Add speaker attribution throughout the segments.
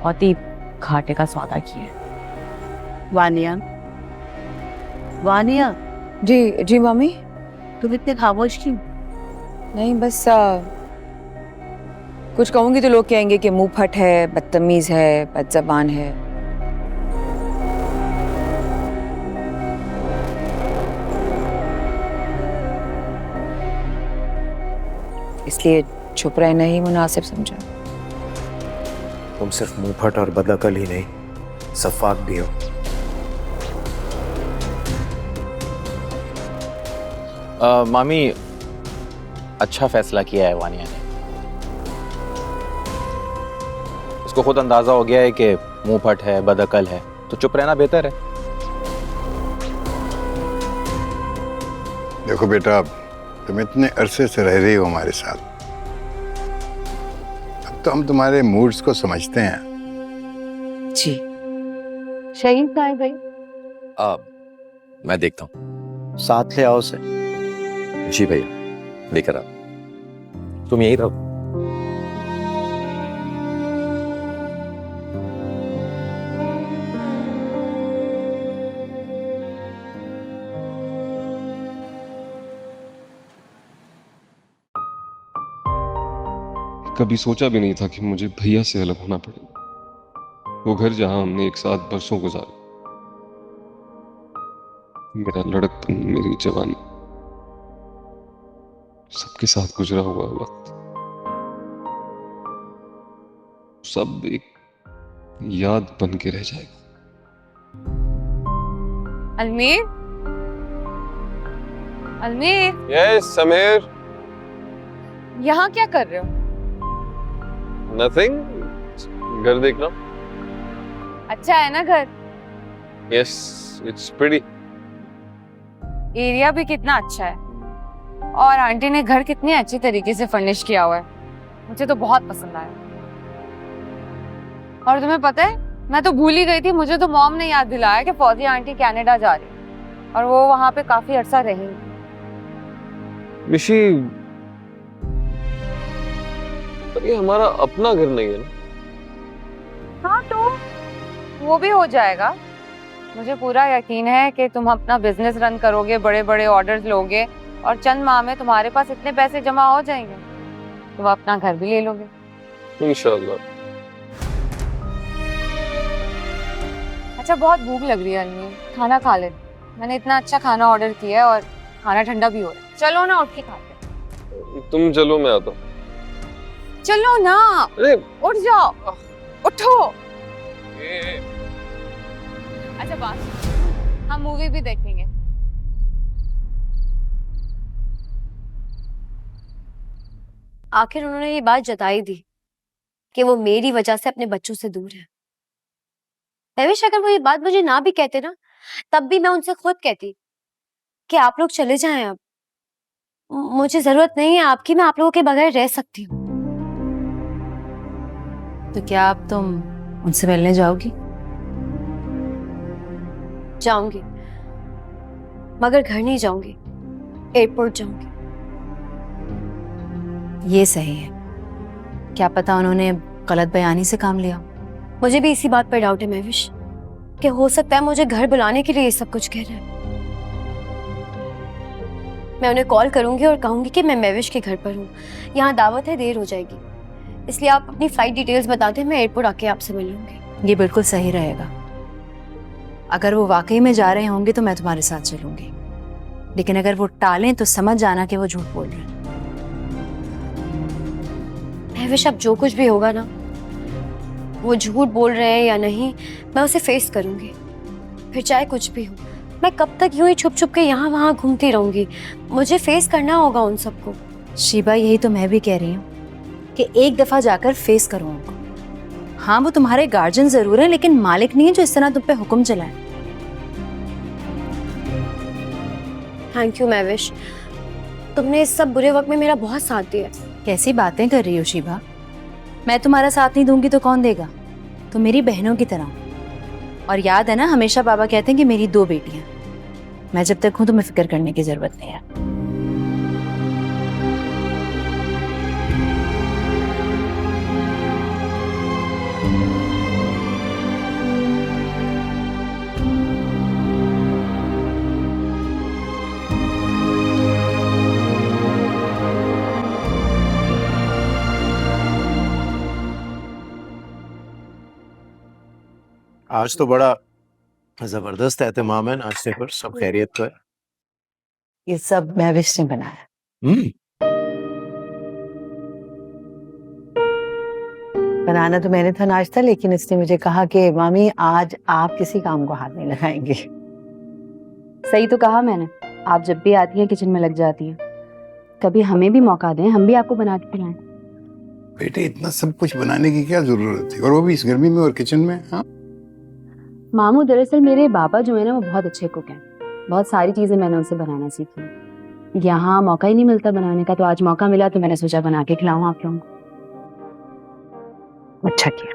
Speaker 1: बहुत ही घाटे का सौदा किया है।
Speaker 2: वानिया, वानिया,
Speaker 3: जी जी मम्मी।
Speaker 2: तुम इतने खामोश क्यों?
Speaker 3: नहीं बस कुछ कहूंगी तो लोग कहेंगे कि मुंह फट है, बदतमीज है, बदजबान है। इसलिए चुप रहना ही मुनासिब समझा।
Speaker 4: तुम सिर्फ मुंहफट और बदअकल ही नहीं, सफाक भी हो।
Speaker 5: मामी, अच्छा फैसला किया है वानिया ने। उसको खुद अंदाजा हो गया है कि मुंहफट है, बदअकल है, तो चुप रहना बेहतर है।
Speaker 6: देखो बेटा, तुम इतने अरसे से रह रही हो हमारे साथ, अब तो हम तुम्हारे मूड्स को समझते हैं।
Speaker 3: जी
Speaker 2: शहीद कहाँ है भाई?
Speaker 5: मैं देखता हूँ।
Speaker 4: साथ ले आओ उसे।
Speaker 5: जी भैया, लेकर आओ। तुम यही रहो।
Speaker 7: कभी सोचा भी नहीं था कि मुझे भैया से अलग होना पड़ेगा। वो घर जहां हमने एक साथ बरसों गुजारे, मेरा लड़कपन, मेरी जवानी, सबके साथ गुजरा हुआ वक्त, सब एक याद बन के रह जाएगा।
Speaker 1: अलमीर, अलमीर,
Speaker 7: यस समीर।
Speaker 1: यहाँ क्या कर रहे हो?
Speaker 7: नथिंग, घर देखना।
Speaker 1: अच्छा है ना घर?
Speaker 7: Yes, it's pretty.
Speaker 1: एरिया भी कितना अच्छा है और आंटी ने घर कितने अच्छे तरीके से फर्निश किया हुआ है। मुझे तो बहुत पसंद आया। और तुम्हें पता है, मैं तो भूल ही गई थी, मुझे तो मॉम ने याद दिलाया कि फौजी आंटी कनाडा जा रही है और वो वहां पे काफी अरसा रहेंगी।
Speaker 7: मिशी, ये हमारा अपना घर नहीं है ना?
Speaker 1: हाँ तो वो भी हो जाएगा। मुझे पूरा यकीन है कि तुम अपना बिजनेस रन करोगे, बड़े बड़े ऑर्डर्स लोगे और चंद माह में तुम्हारे पास इतने पैसे जमा हो जाएंगे, तुम अपना घर भी ले लोगे।
Speaker 7: इंशाल्लाह।
Speaker 1: अच्छा, बहुत भूख लग रही है अलमी, खाना खा ले। मैंने इतना अच्छा खाना ऑर्डर किया है और खाना ठंडा भी हो रहा है। चलो ना, उठ के खाते हैं।
Speaker 7: तुम चलो, मैं आता हूँ।
Speaker 1: चलो ना,
Speaker 7: अरे
Speaker 1: उठ जाओ, उठो। अच्छा बात, हम मूवी भी देखेंगे।
Speaker 8: आखिर उन्होंने ये बात जताई दी कि वो मेरी वजह से अपने बच्चों से दूर है। महविश, अगर वो ये बात मुझे ना भी कहते ना, तब भी मैं उनसे खुद कहती कि आप लोग चले जाएं अब, मुझे जरूरत नहीं है आपकी, मैं आप लोगों के बगैर रह सकती हूँ।
Speaker 1: तो क्या अब तुम उनसे मिलने जाओगी?
Speaker 8: जाऊंगी, मगर घर नहीं जाऊंगी, एयरपोर्ट जाऊंगी।
Speaker 1: ये सही है। क्या पता उन्होंने गलत बयानी से काम लिया।
Speaker 8: मुझे भी इसी बात पर डाउट है महविश, कि हो सकता है मुझे घर बुलाने के लिए ये सब कुछ कह रहे हैं। मैं उन्हें कॉल करूंगी और कहूंगी कि मैं महविश के घर पर हूँ, यहाँ दावत है, देर हो जाएगी, इसलिए आप अपनी फ्लाइट डिटेल्स बता दें, मैं एयरपोर्ट आके आपसे मिल लूंगी।
Speaker 1: ये बिल्कुल सही रहेगा। अगर वो वाकई में जा रहे होंगे तो मैं तुम्हारे साथ चलूंगी, लेकिन अगर वो टालें तो समझ जाना कि वो झूठ बोल रहे हैं।
Speaker 8: महविश, अब जो कुछ भी होगा ना, वो झूठ बोल रहे हैं या नहीं, मैं उसे फेस करूंगी, फिर चाहे कुछ भी हो। मैं कब तक यूं ही छुप छुप के यहाँ वहाँ घूमती रहूंगी? मुझे फेस करना होगा उन सबको।
Speaker 1: शीबा, यही तो मैं भी कह रही हूँ कि एक दफा जाकर फेस करो उनको। हाँ, वो तुम्हारे गार्जियन जरूर है, लेकिन मालिक नहीं है जो इस तरह तुम पे हुक्म चलाए।
Speaker 8: थैंक यू महविश, तुमने इस सब बुरे वक्त में मेरा बहुत साथ दिया।
Speaker 1: कैसी बातें कर रही हो शीबा? मैं तुम्हारा साथ नहीं दूंगी तो कौन देगा? तुम मेरी बहनों की तरह। और याद है ना, हमेशा बाबा कहते हैं कि मेरी 2 बेटियां। मैं जब तक हूं तुम्हें फिक्र करने की जरूरत नहीं है।
Speaker 4: आज तो बड़ा जबरदस्त एहतमाम है नाश्ते पर, सब खैरियत तो है।
Speaker 2: ये सब महविश ने बनाया। बनाना तो मैंने था नाश्ता, लेकिन इसने मुझे कहा कि मामी आज आप किसी काम को हाथ नहीं लगाएंगे।
Speaker 9: सही तो कहा मैंने, आप जब भी आती हैं किचन में लग जाती हैं। कभी हमें भी मौका दें, हम भी आपको बना के खिलाएं।
Speaker 6: बेटे इतना सब कुछ बनाने की क्या जरूरत थी, और वो भी इस गर्मी में और किचन में। हाँ
Speaker 9: मामू, दरअसल मेरे बाबा जो है ना वो बहुत अच्छे कुक हैं। बहुत सारी चीजें मैंने उनसे बनाना सीखी। यहाँ मौका ही नहीं मिलता बनाने का, तो आज मौका मिला तो मैंने सोचा बना के खिलाऊं आप लोगों को।
Speaker 2: अच्छा किया।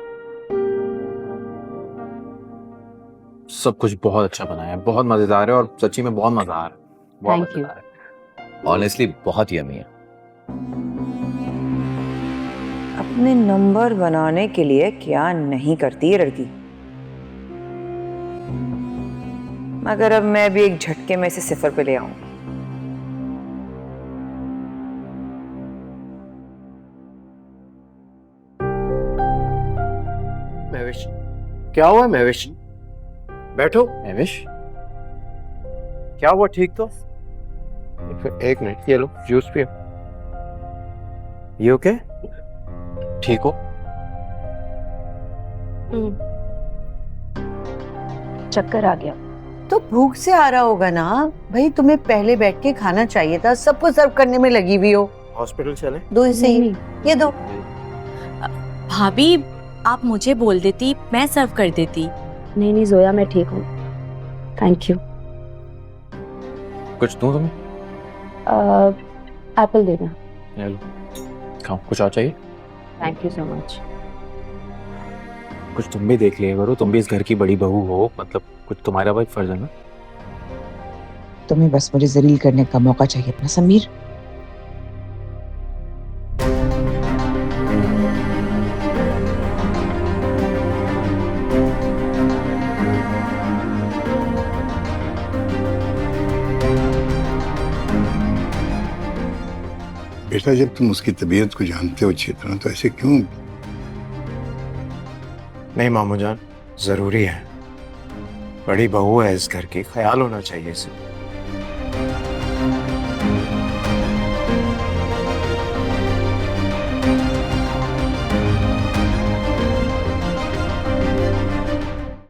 Speaker 5: सब कुछ बहुत अच्छा बनाया है, बहुत मजेदार है और सच्ची में बहुत मजा आ रहा है। बहुत
Speaker 9: Thank you.
Speaker 5: मजेदार है। ऑनेस्टली बहुत यमी है।
Speaker 3: अपने नंबर बनाने के लिए क्या नहीं करती ये लड़की। मगर अब मैं भी एक झटके में इसे सिफर पे ले आऊंगी।
Speaker 4: महविश, क्या हुआ महविश? बैठो।
Speaker 5: महविश,
Speaker 4: क्या हुआ? ठीक तो? एक मिनट, ये लो जूस पियो। ये ओके? ठीक हो?
Speaker 9: चक्कर आ गया।
Speaker 2: तो भूख से आ रहा होगा ना भाई, तुम्हें पहले बैठ के खाना चाहिए था, सबको सर्व करने में लगी हुई हो।
Speaker 4: हॉस्पिटल चले?
Speaker 2: दो इसे ही, ये दो।
Speaker 10: भाभी आप मुझे बोल देती, मैं सर्व कर देती।
Speaker 9: नहीं नहीं जोया, मैं ठीक हूँ, थैंक यू।
Speaker 5: कुछ दूं तुम्हें?
Speaker 9: एप्पल देना।
Speaker 5: ये लो, खाओ। कुछ और चाहिए?
Speaker 9: Thank you so much.
Speaker 5: कुछ तुम भी देख लिया करो, तुम भी इस घर की बड़ी बहू हो, मतलब कुछ तुम्हारा भी फर्ज है ना।
Speaker 3: तुम्हें बस मुझे जलील करने का मौका चाहिए अपना समीर।
Speaker 6: बेटा जब तुम उसकी तबीयत को जानते हो अच्छी तरह, तो ऐसे क्यों?
Speaker 4: नहीं मामू जान, जरूरी है, बड़ी बहू है इस घर की, ख्याल होना चाहिए इसे।